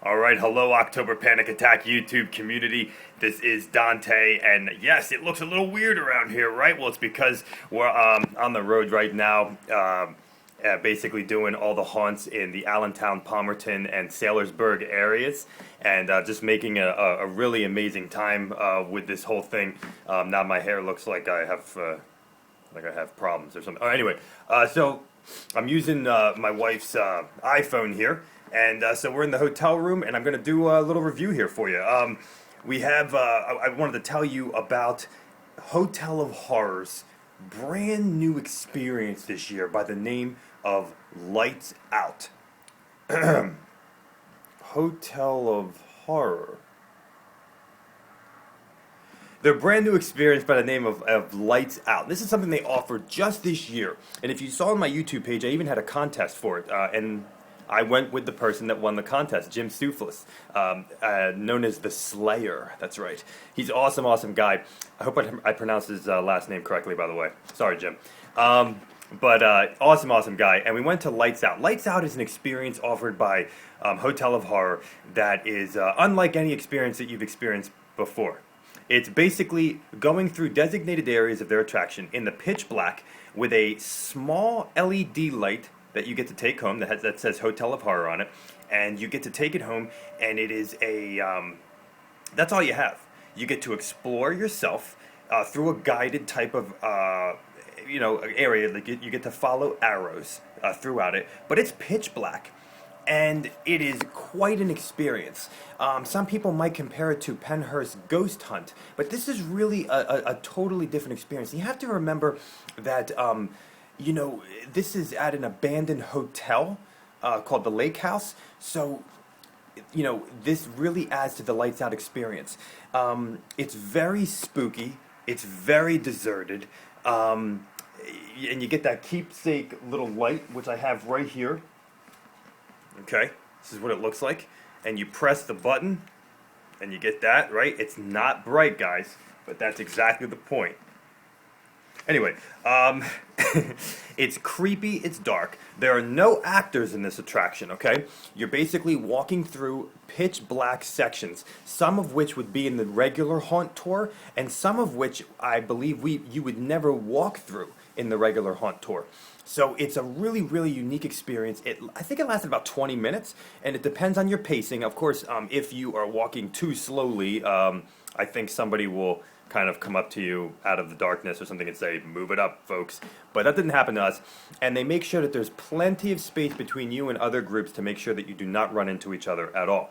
All right, hello, October Panic Attack YouTube community. This is Dante, and yes, it looks a little weird around here, right? Well, it's because we're on the road right now, basically doing all the haunts in the Allentown, Palmerton, and Saylorsburg areas, and just making a really amazing time with this whole thing. Now my hair looks like I have problems or something. Oh, anyway, so I'm using my wife's iPhone here, and so we're in the hotel room, and I'm going to do a little review here for you. We have, I wanted to tell you about Hotel of Horrors' brand new experience this year by the name of Lights Out. Hotel of Horror. Their brand new experience by the name of Lights Out. This is something they offered just this year. And if you saw on my YouTube page, I even had a contest for it. And I went with the person that won the contest, Jim Stuflis, known as the Slayer. That's right. He's an awesome, awesome guy. I hope I pronounced his last name correctly, by the way. Sorry, Jim. But awesome, awesome guy. And we went to Lights Out. Lights Out is an experience offered by Hotel of Horror that is unlike any experience that you've experienced before. It's basically going through designated areas of their attraction in the pitch black with a small LED light that you get to take home that says Hotel of Horror on it, and you get to take it home, and it is that's all you have. You get to explore yourself through a guided type of area. Like you get to follow arrows throughout it, but it's pitch black. And it is quite an experience. Some people might compare it to Penhurst Ghost Hunt, but this is really a totally different experience. You have to remember that, this is at an abandoned hotel called the Lake House. So, this really adds to the Lights Out experience. It's very spooky. It's very deserted. And you get that keepsake little light, which I have right here. Okay, this is what it looks like, and you press the button, and you get that, right? It's not bright, guys, but that's exactly the point. Anyway, it's creepy, it's dark. There are no actors in this attraction, okay? You're basically walking through pitch black sections, some of which would be in the regular haunt tour, and some of which I believe you would never walk through in the regular haunt tour. So it's a really, really unique experience. I think it lasted about 20 minutes, and it depends on your pacing. Of course, if you are walking too slowly, I think somebody will kind of come up to you out of the darkness or something and say, "Move it up, folks." But that didn't happen to us. And they make sure that there's plenty of space between you and other groups to make sure that you do not run into each other at all.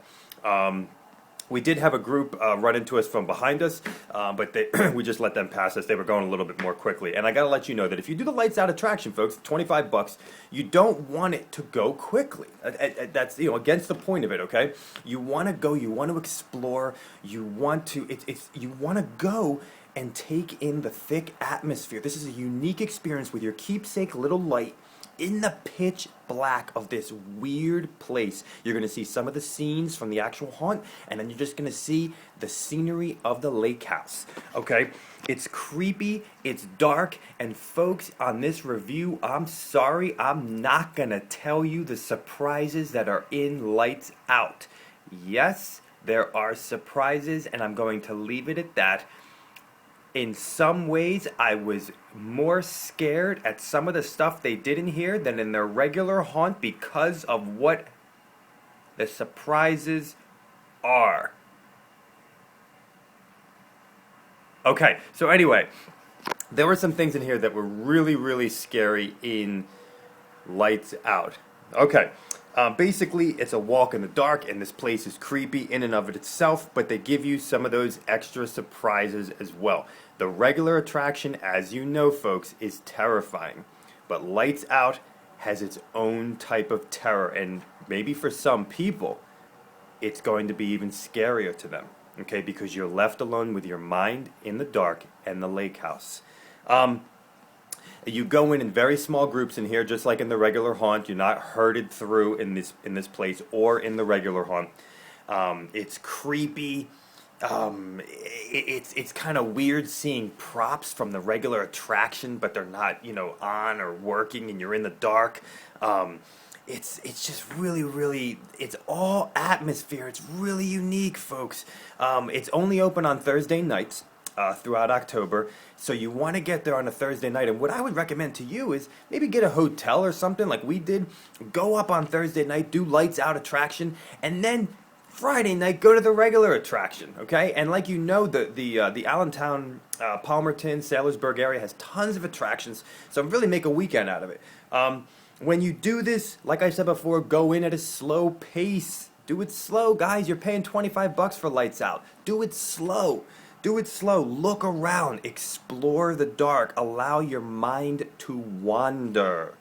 We did have a group run into us from behind us, but we just let them pass us. They were going a little bit more quickly. And I got to let you know that if you do the Lights Out attraction, folks, $25, you don't want it to go quickly. That's against the point of it. Okay, you want to go, you want to explore, you want to go and take in the thick atmosphere. This is a unique experience with your keepsake little light in the pitch black of this weird place. You're going to see some of the scenes from the actual haunt, and then you're just going to see the scenery of the lake house. Okay? It's creepy, it's dark, and folks, on this review, I'm sorry, I'm not going to tell you the surprises that are in Lights Out. Yes, there are surprises, and I'm going to leave it at that. In some ways, I was more scared at some of the stuff they did in here than in their regular haunt because of what the surprises are. Okay, so anyway, there were some things in here that were really, really scary in Lights Out. Okay. Basically, it's a walk in the dark, and this place is creepy in and of itself, but they give you some of those extra surprises as well. The regular attraction, as you know, folks, is terrifying, but Lights Out has its own type of terror, and maybe for some people, it's going to be even scarier to them, okay, because you're left alone with your mind in the dark and the lake house. You go in very small groups in here, just like in the regular haunt. You're not herded through in this place or in the regular haunt. It's creepy. It's kind of weird seeing props from the regular attraction, but they're not on or working, and you're in the dark. it's just really, it's all atmosphere. It's really unique, folks. It's only open on Thursday nights throughout October, so you want to get there on a Thursday night. And what I would recommend to you is maybe get a hotel or something like we did. Go up on Thursday night, do lights out attraction, and then Friday night go to the regular attraction. Okay, and like you know, the Allentown, Palmerton, Saylorsburg area has tons of attractions, so really make a weekend out of it. When you do this, like I said before, go in at a slow pace. Do it slow, guys. You're paying $25 for lights out. Do it slow. Do it slow. Look around. Explore the dark. Allow your mind to wander.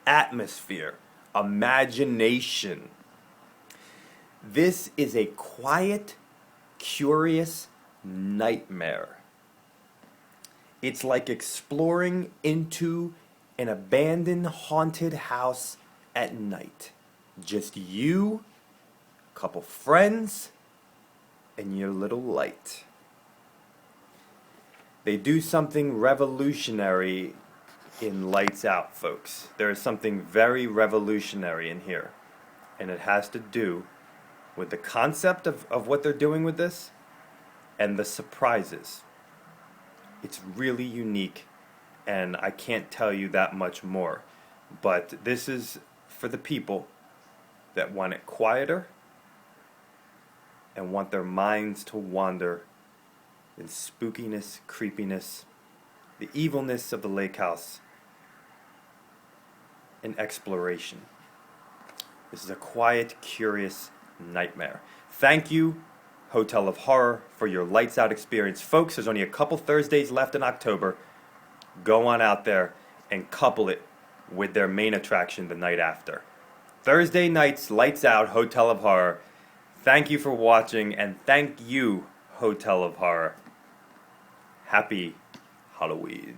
Atmosphere. Imagination. This is a quiet, curious nightmare. It's like exploring into an abandoned, haunted house at night. Just you, a couple friends, and your little light. They do something revolutionary in Lights Out, folks. There is something very revolutionary in here. And it has to do with the concept of what they're doing with this and the surprises. It's really unique, and I can't tell you that much more. But this is for the people that want it quieter and want their minds to wander in spookiness, creepiness, the evilness of the lake house, and exploration. This is a quiet, curious nightmare. Thank you, Hotel of Horror, for your Lights Out experience. Folks, there's only a couple Thursdays left in October. Go on out there and couple it with their main attraction the night after. Thursday nights, Lights Out, Hotel of Horror. Thank you for watching, and thank you, Hotel of Horror. Happy Halloween.